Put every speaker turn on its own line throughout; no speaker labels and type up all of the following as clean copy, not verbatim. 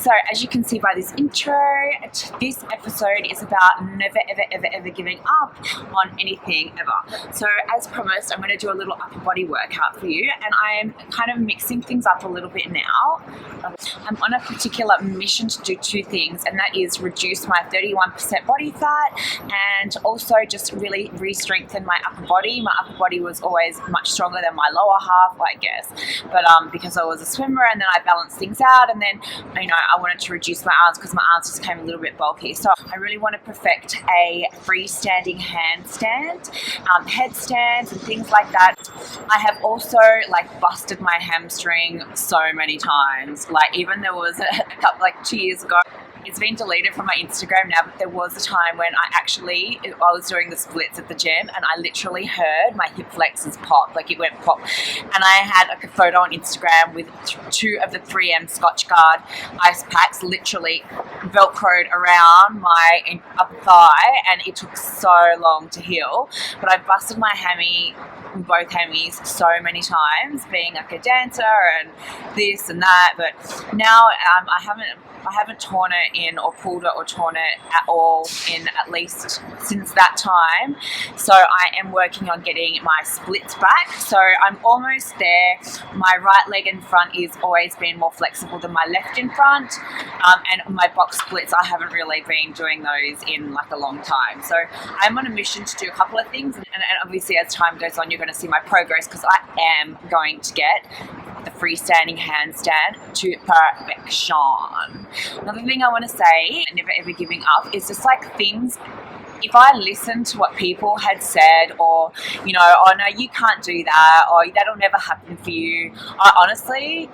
So as you can see by this intro, this episode is about never ever giving up on anything ever. So as promised, I'm going to do a little upper body workout for you, and I am kind of mixing things up a little bit now. I'm on a particular mission to do two things, and that is reduce my 31% body fat and also just really re-strengthen my upper body. My upper body was always much stronger than my lower half, I guess, but because I was a swimmer, and then I balanced things out, and then I wanted to reduce my arms because my arms just came a little bit bulky. So I really want to perfect a freestanding handstand, headstands and things like that. I have also busted my hamstring so many times. Even there was a couple 2 years ago. It's been deleted from my Instagram now, but there was a time when I was doing the splits at the gym, and I literally heard my hip flexors pop, it went pop. And I had a photo on Instagram with two of the 3M Scotch Guard ice packs literally velcroed around my upper thigh, and it took so long to heal. But I busted my both hammies so many times, being a dancer and this and that. But now I haven't torn it in or pulled it or torn it at all in at least since that time. So I am working on getting my splits back. So I'm almost there. My right leg in front is always been more flexible than my left in front. And my box splits, I haven't really been doing those in a long time. So I'm on a mission to do a couple of things. And obviously as time goes on, you're going to see my progress, because I am going to get the freestanding handstand to perfection. Another thing I want to say, never ever giving up, is just things. If I listen to what people had said, or oh no, you can't do that, or that'll never happen for you, I honestly,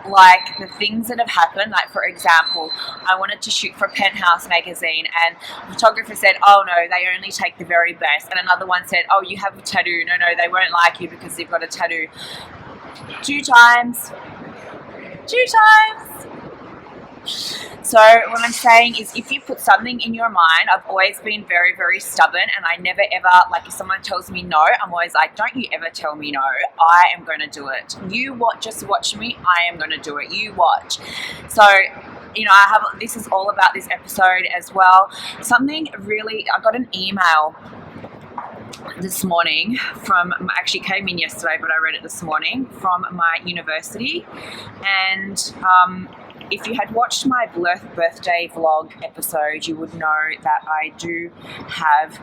the things that have happened, for example, I wanted to shoot for Penthouse magazine, and the photographer said, oh no, they only take the very best, and another one said, oh, you have a tattoo, no, they won't like you because you've got a tattoo. Two times. So what I'm saying is, if you put something in your mind, I've always been very, very stubborn, and I never ever, if someone tells me no, I'm always don't you ever tell me no. I am going to do it. Just watch me. I am going to do it. You watch. So this is all about this episode as well. I got an email this morning actually came in yesterday, but I read it this morning, from my university. And if you had watched my birthday vlog episode, you would know that I do have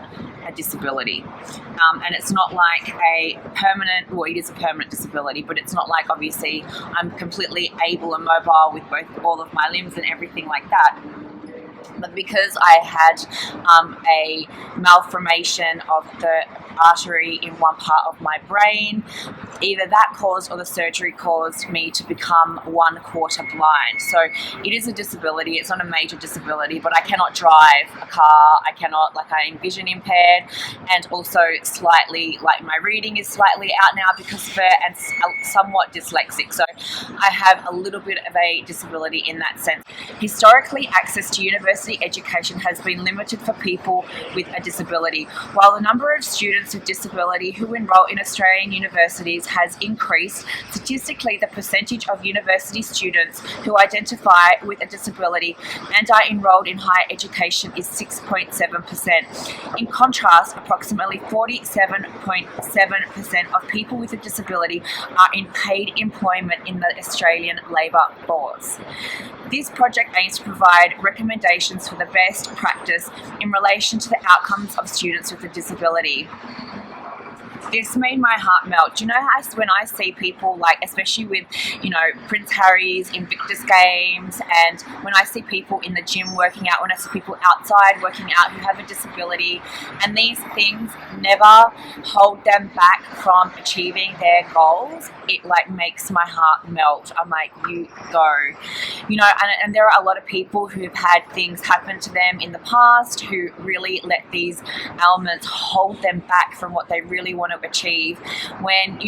a disability. And it's not a permanent, well, it is a permanent disability, but it's not obviously I'm completely able and mobile with all of my limbs and everything like that. But because I had a malformation of the artery in one part of my brain, either that caused or the surgery caused me to become 1/4 blind. So it is a disability. It's not a major disability, but I cannot drive a car. I cannot, I'm vision impaired, and also slightly, my reading is slightly out now because of it, and somewhat dyslexic. So I have a little bit of a disability in that sense. Historically, access to university education has been limited for people with a disability. While the number of students with disability who enroll in Australian universities has increased, statistically the percentage of university students who identify with a disability and are enrolled in higher education is 6.7%. In contrast, approximately 47.7% of people with a disability are in paid employment in the Australian labour force. This project aims to provide recommendations for the best practice in relation to the outcomes of students with a disability. This made my heart melt. When I see people, especially with, Prince Harry's Invictus Games, and when I see people in the gym working out, when I see people outside working out who have a disability, and these things never hold them back from achieving their goals, it makes my heart melt. I'm you go. And there are a lot of people who've had things happen to them in the past who really let these ailments hold them back from what they really want to achieve, when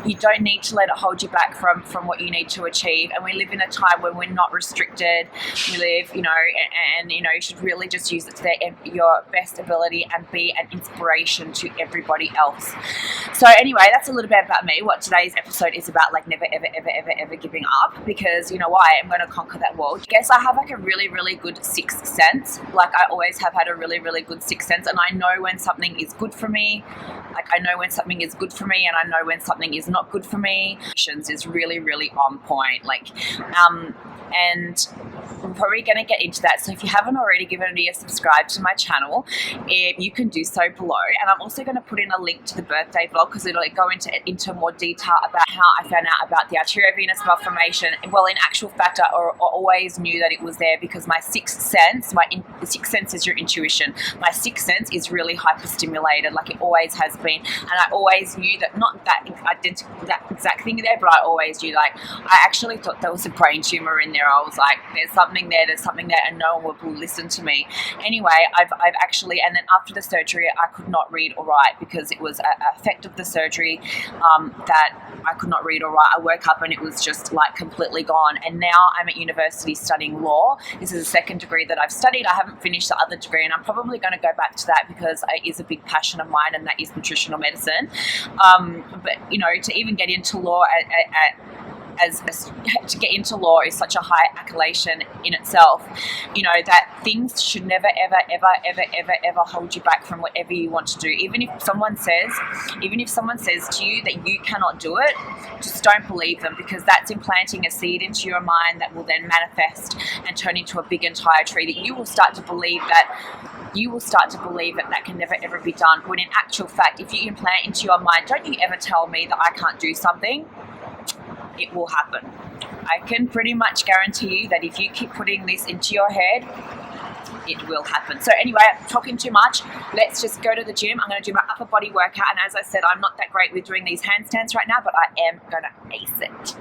you don't need to let it hold you back from what you need to achieve. And we live in a time when we're not restricted. We live, you know, you should really just use it to your best ability and be an inspiration to everybody else. So anyway, that's a little bit about me, what today's episode is about, like never, ever, ever, ever, ever giving up, because you know why? I'm going to conquer that wall. I guess I have like a really, really good sixth sense. Like I always have had a really, really good sixth sense, and I know when something is good for me. Like I know when something is good for me, and I know when something is not good for me. Is really, really on point. And I'm probably going to get into that. So if you haven't already given me a subscribe to my channel, you can do so below. And I'm also going to put in a link to the birthday vlog because it'll go into more detail about how I found out about the arterial venous malformation. Well, in actual fact, I always knew that it was there because my sixth sense, the sixth sense is your intuition. My sixth sense is really hyperstimulated, like it always has been. And I always knew that, not that exact thing there, but I always knew, like, I actually thought there was a brain tumor in there. I was like, there's something there, and no one will listen to me. Anyway, I've actually, and then after the surgery, I could not read or write because it was an effect of the surgery that I could not read or write. I woke up and it was just like completely gone. And now I'm at university studying law. This is a second degree that I've studied. I haven't finished the other degree, and I'm probably going to go back to that because it is a big passion of mine, and that is nutritional medicine. But you know, to even get into law to get into law is such a high accolation in itself. You know, that things should never, ever, ever, ever, ever, ever hold you back from whatever you want to do. Even if someone says to you that you cannot do it, just don't believe them, because that's implanting a seed into your mind that will then manifest and turn into a big entire tree that you will start to believe that can never ever be done. When in actual fact, if you implant into your mind, don't you ever tell me that I can't do something, it will happen. I can pretty much guarantee you that if you keep putting this into your head, it will happen. So anyway, I'm talking too much. Let's just go to the gym. I'm going to do my upper body workout. And as I said, I'm not that great with doing these handstands right now, but I am going to ace it.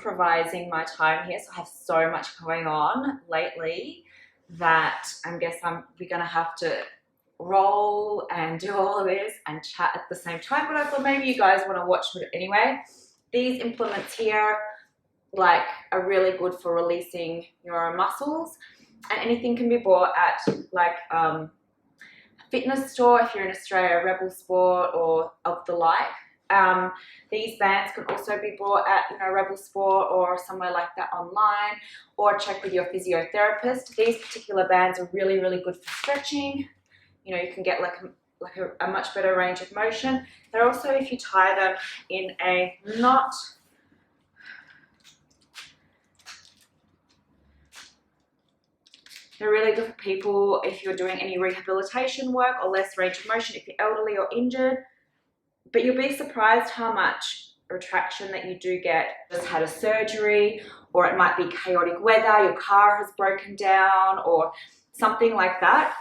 improvising my time here. So I have so much going on lately that we're going to have to roll and do all of this and chat at the same time. But I thought maybe you guys want to watch it anyway. These implements here like are really good for releasing your muscles, and anything can be bought at like a fitness store if you're in Australia, Rebel Sport or of the like. These bands can also be bought at, you know, Rebel Sport or somewhere like that online, or check with your physiotherapist. These particular bands are really, really good for stretching. You know, you can get like a much better range of motion. They're also, if you tie them in a knot, they're really good for people if you're doing any rehabilitation work or less range of motion, if you're elderly or injured. But you'll be surprised how much retraction that you do get. Just had a surgery, or it might be chaotic weather, your car has broken down or something like that.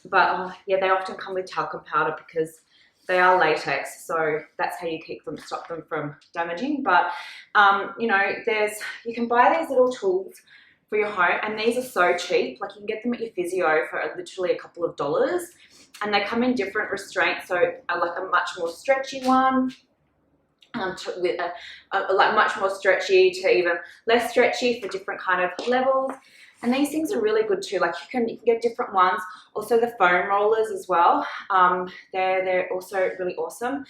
But yeah, they often come with talcum powder because they are latex, so that's how you stop them from damaging. But you know, you can buy these little tools for your home, and these are so cheap. Like, you can get them at your physio for literally a couple of dollars, and they come in different restraints. So like a much more stretchy one, with like much more stretchy to even less stretchy for different kind of levels. And these things are really good too. Like, you can get different ones. Also the foam rollers as well. They're also really awesome.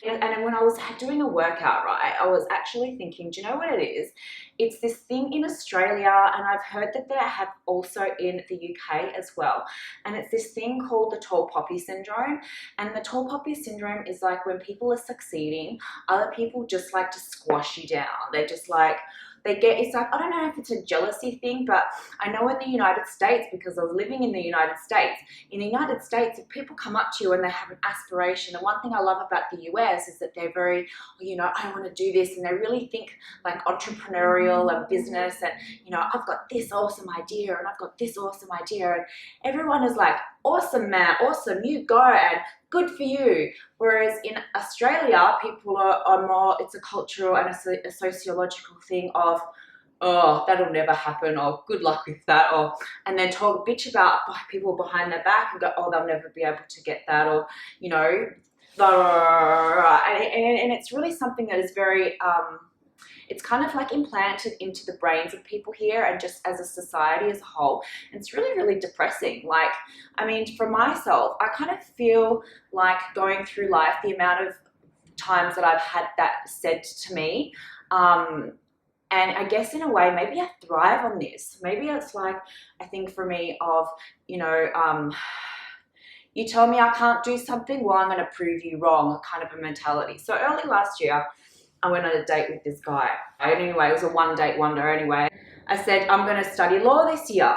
And when I was doing a workout, right, I was actually thinking, do you know what it is? It's this thing in Australia, and I've heard that they have also in the UK as well. And it's this thing called the tall poppy syndrome. And the tall poppy syndrome is like when people are succeeding, other people just like to squash you down. They're just like, it's like, I don't know if it's a jealousy thing, but I know in the United States, because I was living in the United States, if people come up to you and they have an aspiration, and one thing I love about the US is that they're very, you know, I want to do this, and they really think like entrepreneurial and business, and, you know, I've got this awesome idea, and I've got this awesome idea, and everyone is like, awesome man, awesome, you go, and good for you. Whereas in Australia, people are more, it's a cultural and a sociological thing of, oh, that'll never happen, or good luck with that, or, and then bitch about people behind their back and go, oh, they'll never be able to get that, or, you know, and it's really something that is very, it's kind of like implanted into the brains of people here, and just as a society as a whole. And it's really, really depressing. Like, I mean, for myself, I kind of feel like going through life, the amount of times that I've had that said to me, and I guess in a way, maybe I thrive on this. Maybe it's like, I think for me of, you know, you tell me I can't do something, well, I'm going to prove you wrong, kind of a mentality. So early last year, I went on a date with this guy. Anyway, it was a one date wonder anyway. I said, I'm going to study law this year.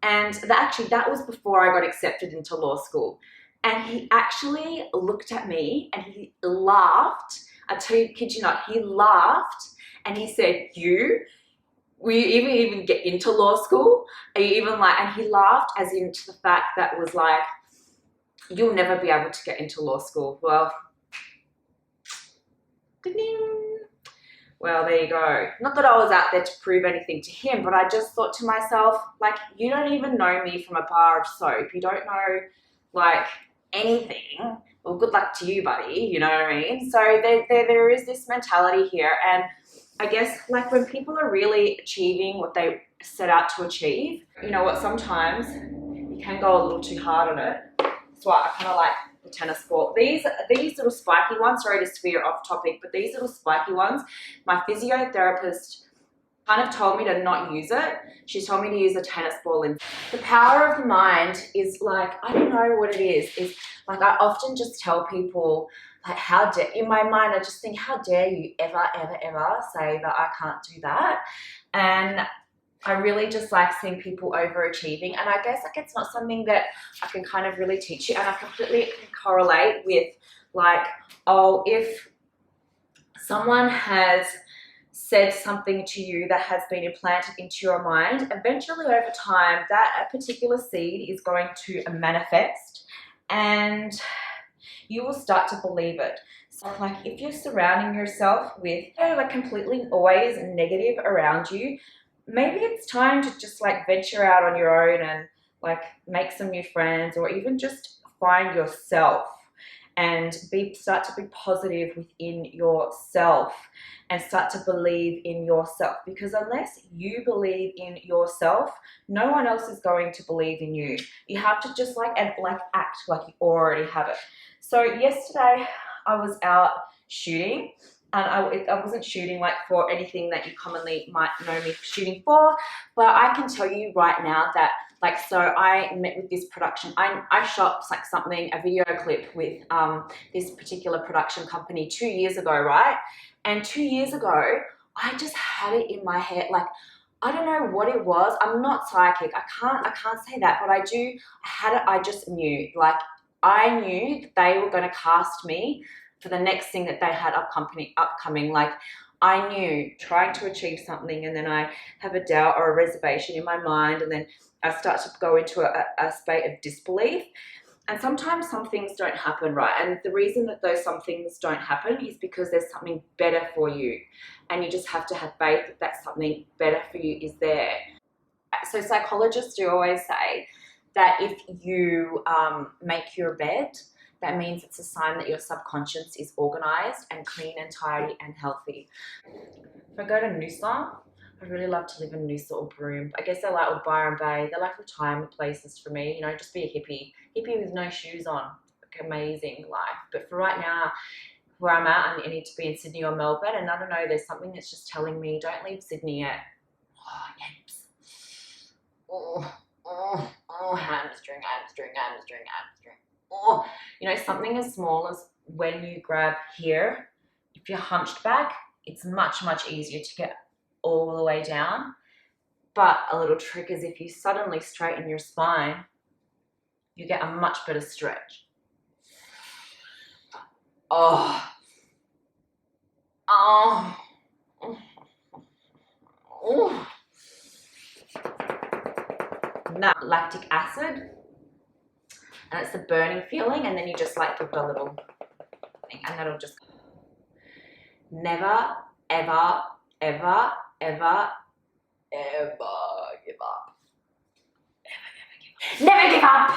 And that was before I got accepted into law school. And he actually looked at me and he laughed. I tell you, kid you not, he laughed and he said, will you even get into law school? Are you even like, and he laughed as into the fact that it was like, you'll never be able to get into law school. Well, well, there you go. Not that I was out there to prove anything to him, but I just thought to myself, like, you don't even know me from a bar of soap. You don't know, like, anything. Well, good luck to you, buddy. You know what I mean? So there is this mentality here. And I guess, like, when people are really achieving what they set out to achieve, you know what, sometimes you can go a little too hard on it. That's why I kind of like the tennis ball. These little spiky ones, sorry to veer off topic, but these little spiky ones, my physiotherapist kind of told me to not use it. She told me to use a tennis ball. And the power of the mind is like, I don't know what it is like, I often just tell people, like, in my mind, I just think, how dare you ever say that I can't do that? And I really just like seeing people overachieving, and I guess like it's not something that I can kind of really teach you, and I completely can correlate with like, oh, if someone has said something to you that has been implanted into your mind, eventually over time that particular seed is going to manifest and you will start to believe it. So like if you're surrounding yourself with, like completely always negative around you, maybe it's time to just like venture out on your own and like make some new friends, or even just find yourself and start to be positive within yourself and start to believe in yourself, because unless you believe in yourself, no one else is going to believe in you. You have to just act like you already have it. So yesterday I was out shooting, and I wasn't shooting like for anything that you commonly might know me shooting for, but I can tell you right now that so I met with this production. I shot like a video clip with this particular production company 2 years ago, right? And 2 years ago, I just had it in my head, like, I don't know what it was. I'm not psychic. I can't say that, but I had it. I just knew, like, I knew that they were going to cast me for the next thing that they had upcoming. Like, I knew trying to achieve something, and then I have a doubt or a reservation in my mind, and then I start to go into a state of disbelief. And sometimes some things don't happen, right? And the reason that some things don't happen is because there's something better for you. And you just have to have faith that something better for you is there. So psychologists do always say that if you make your bed, that means it's a sign that your subconscious is organized and clean and tidy and healthy. If I go to Noosa, I really love to live in Noosa or Broome. I guess I like, or Byron Bay. They're like retirement places for me. You know, just be a hippie with no shoes on. Like, amazing life. But for right now, where I'm at, I need to be in Sydney or Melbourne. And I don't know, there's something that's just telling me, don't leave Sydney yet. Oh, yips. Hamstring. Oh, you know, something as small as when you grab here, if you're hunched back, it's much, much easier to get all the way down. But a little trick is if you suddenly straighten your spine, you get a much better stretch. Oh. Now, lactic acid, and it's the burning feeling, and then you just like give it a little thing, and that'll just never, ever, ever, ever, ever give up. Never give up.